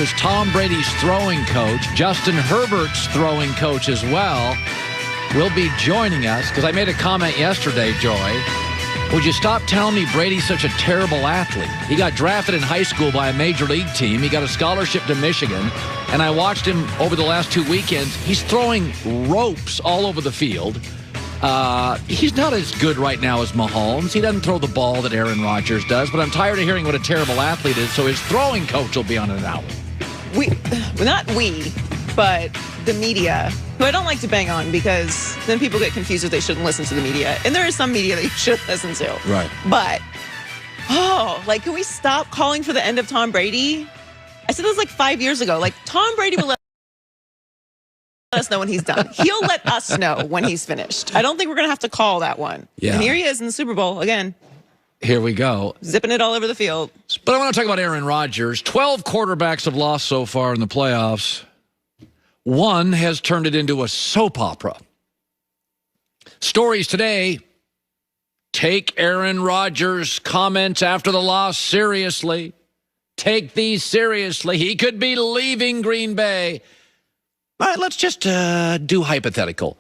is Tom Brady's throwing coach, Justin Herbert's throwing coach as well, will be joining us because I made a comment yesterday, Joy. Would you stop telling me Brady's such a terrible athlete? He got drafted in high school by a major league team. He got a scholarship to Michigan, and I watched him over the last 2 weekends. He's throwing ropes all over the field. He's not as good right now as Mahomes. He doesn't throw the ball that Aaron Rodgers does, but I'm tired of hearing what a terrible athlete is, so his throwing coach will be on it now. But the media, who I don't like to bang on because then people get confused if they shouldn't listen to the media. And there is some media that you should listen to. Right. But, can we stop calling for the end of Tom Brady? I said this like 5 years ago. Like, Tom Brady will let us know when he's done. He'll let us know when he's finished. I don't think we're going to have to call that one. Yeah. And here he is in the Super Bowl again. Here we go. Zipping it all over the field. But I want to talk about Aaron Rodgers. 12 quarterbacks have lost so far in the playoffs. One has turned it into a soap opera. Stories today. Take Aaron Rodgers' comments after the loss seriously. Take these seriously. He could be leaving Green Bay. All right, let's just do hypothetical.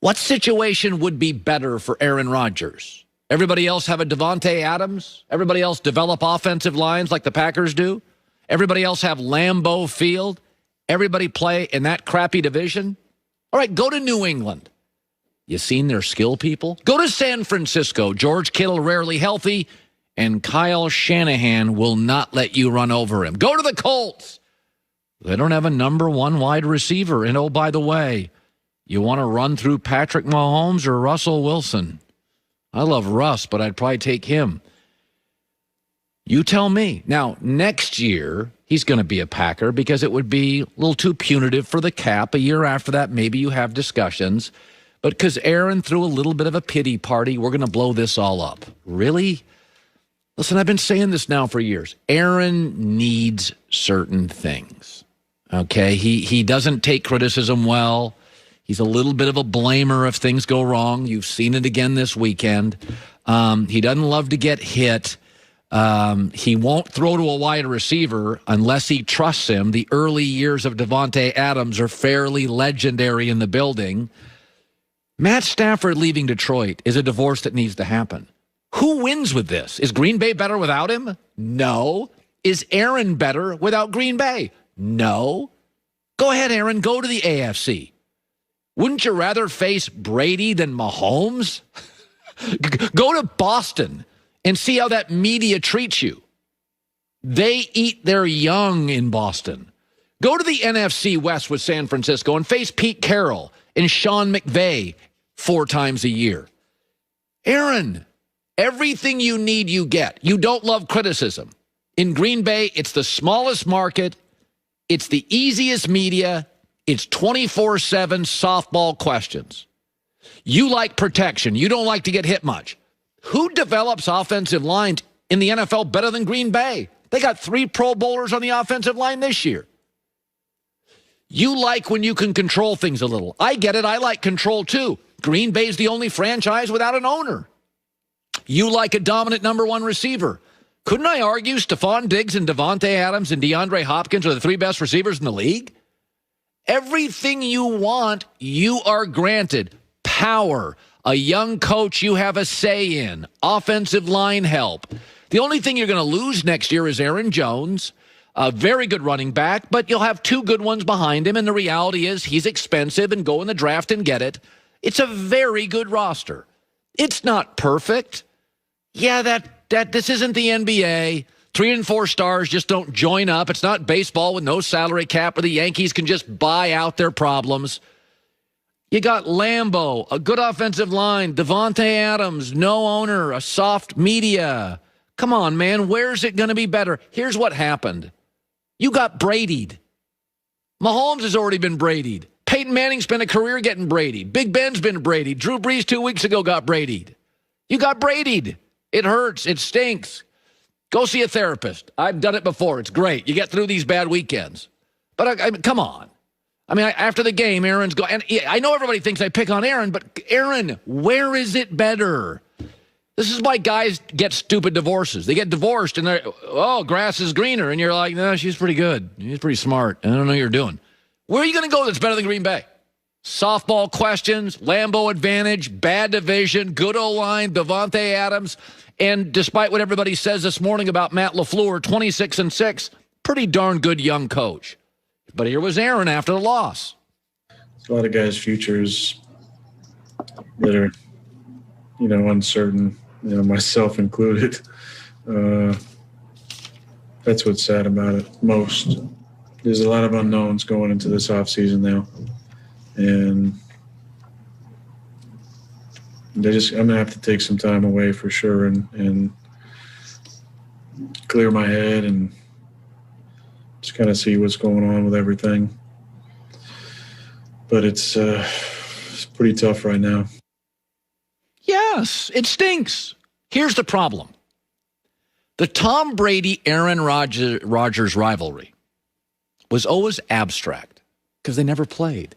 What situation would be better for Aaron Rodgers? Everybody else have a Davante Adams? Everybody else develop offensive lines like the Packers do? Everybody else have Lambeau Field? Everybody play in that crappy division? All right, go to New England. You seen their skill people? Go to San Francisco. George Kittle rarely healthy, and Kyle Shanahan will not let you run over him. Go to the Colts. They don't have a number one wide receiver. And oh, by the way, you want to run through Patrick Mahomes or Russell Wilson? I love Russ, but I'd probably take him. You tell me. Now, next year, he's going to be a Packer because it would be a little too punitive for the cap. A year after that, maybe you have discussions. But because Aaron threw a little bit of a pity party, we're going to blow this all up. Really? Listen, I've been saying this now for years. Aaron needs certain things. Okay? He doesn't take criticism well. He's a little bit of a blamer if things go wrong. You've seen it again this weekend. He doesn't love to get hit. He won't throw to a wide receiver unless he trusts him. The early years of Davante Adams are fairly legendary in the building. Matt Stafford leaving Detroit is a divorce that needs to happen. Who wins with this? Is Green Bay better without him? No. Is Aaron better without Green Bay? No. Go ahead, Aaron. Go to the AFC. Wouldn't you rather face Brady than Mahomes? Go to Boston and see how that media treats you. They eat their young in Boston. Go to the NFC West with San Francisco and face Pete Carroll and Sean McVay 4 times a year. Aaron, everything you need, you get. You don't love criticism. In Green Bay, it's the smallest market. It's the easiest media. It's 24/7 softball questions. You like protection. You don't like to get hit much. Who develops offensive lines in the NFL better than Green Bay? They got 3 Pro Bowlers on the offensive line this year. You like when you can control things a little. I get it. I like control too. Green Bay's the only franchise without an owner. You like a dominant number 1 receiver. Couldn't I argue Stephon Diggs and Davante Adams and DeAndre Hopkins are the 3 best receivers in the league? Everything you want, you are granted. Power, a young coach you have a say in, offensive line help. The only thing you're going to lose next year is Aaron Jones, a very good running back, but you'll have 2 good ones behind him, and the reality is he's expensive, and go in the draft and get it. It's a very good roster. It's not perfect. Yeah, this isn't the NBA. 3 and 4 stars just don't join up. It's not baseball with no salary cap where the Yankees can just buy out their problems. You got Lambeau, a good offensive line, Davante Adams, no owner, a soft media. Come on, man, where's it going to be better? Here's what happened. You got Brady'd. Mahomes has already been Brady'd. Peyton Manning spent a career getting Brady'd. Big Ben's been Brady'd. Drew Brees 2 weeks ago got Brady'd. You got Brady'd. It hurts. It stinks. Go see a therapist. I've done it before. It's great. You get through these bad weekends. But I mean, come on. I mean, after the game, Aaron's going. And I know everybody thinks I pick on Aaron, but Aaron, where is it better? This is why guys get stupid divorces. They get divorced and they're, oh, grass is greener. And you're like, no, she's pretty good. She's pretty smart. I don't know what you're doing. Where are you going to go that's better than Green Bay? Softball questions, Lambeau advantage, bad division, good O-line, Devontae Adams. And despite what everybody says this morning about Matt LaFleur, 26-6, pretty darn good young coach. But here was Aaron after the loss. A lot of guys' futures that are, uncertain, myself included. That's what's sad about it most. There's a lot of unknowns going into this offseason now. And I'm going to have to take some time away for sure and clear my head and just kind of see what's going on with everything. But it's pretty tough right now. Yes, it stinks. Here's the problem. The Tom Brady-Aaron Rodgers rivalry was always abstract because they never played.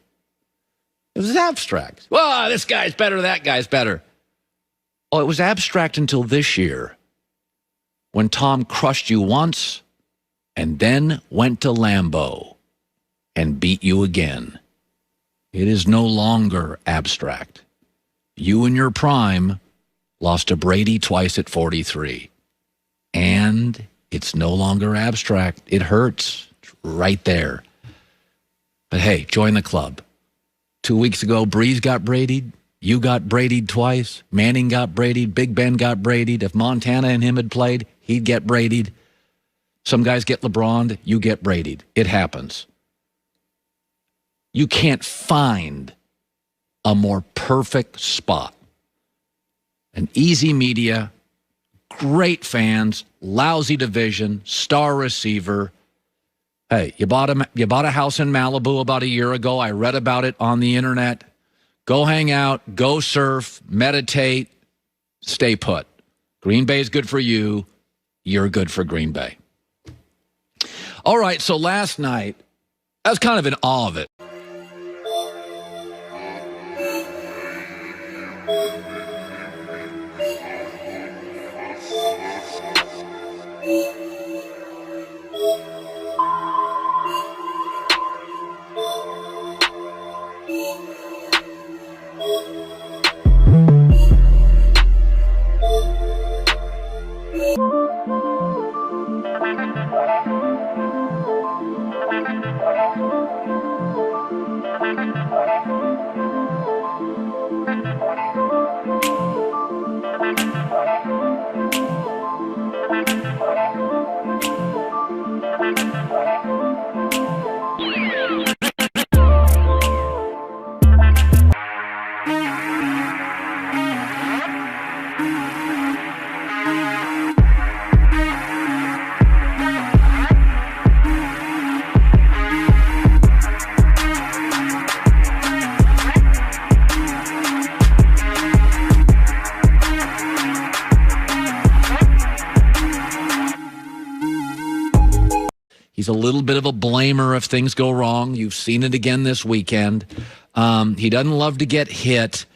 It was abstract. Well, this guy's better, that guy's better. Oh, it was abstract until this year when Tom crushed you once and then went to Lambeau and beat you again. It is no longer abstract. You in your prime lost to Brady twice at 43. And it's no longer abstract. It hurts. It's right there. But hey, join the club. 2 weeks ago, Breeze got Brady'd. You got Brady'd twice. Manning got Brady'd. Big Ben got Brady'd. If Montana and him had played, he'd get Brady'd. Some guys get LeBron'd. You get Brady'd. It happens. You can't find a more perfect spot. An easy media, great fans, lousy division, star receiver. Hey, you bought a house in Malibu about a year ago. I read about it on the internet. Go hang out, go surf, meditate, stay put. Green Bay is good for you. You're good for Green Bay. All right, so last night, I was kind of in awe of it. He's a little bit of a blamer if things go wrong. You've seen it again this weekend. He doesn't love to get hit.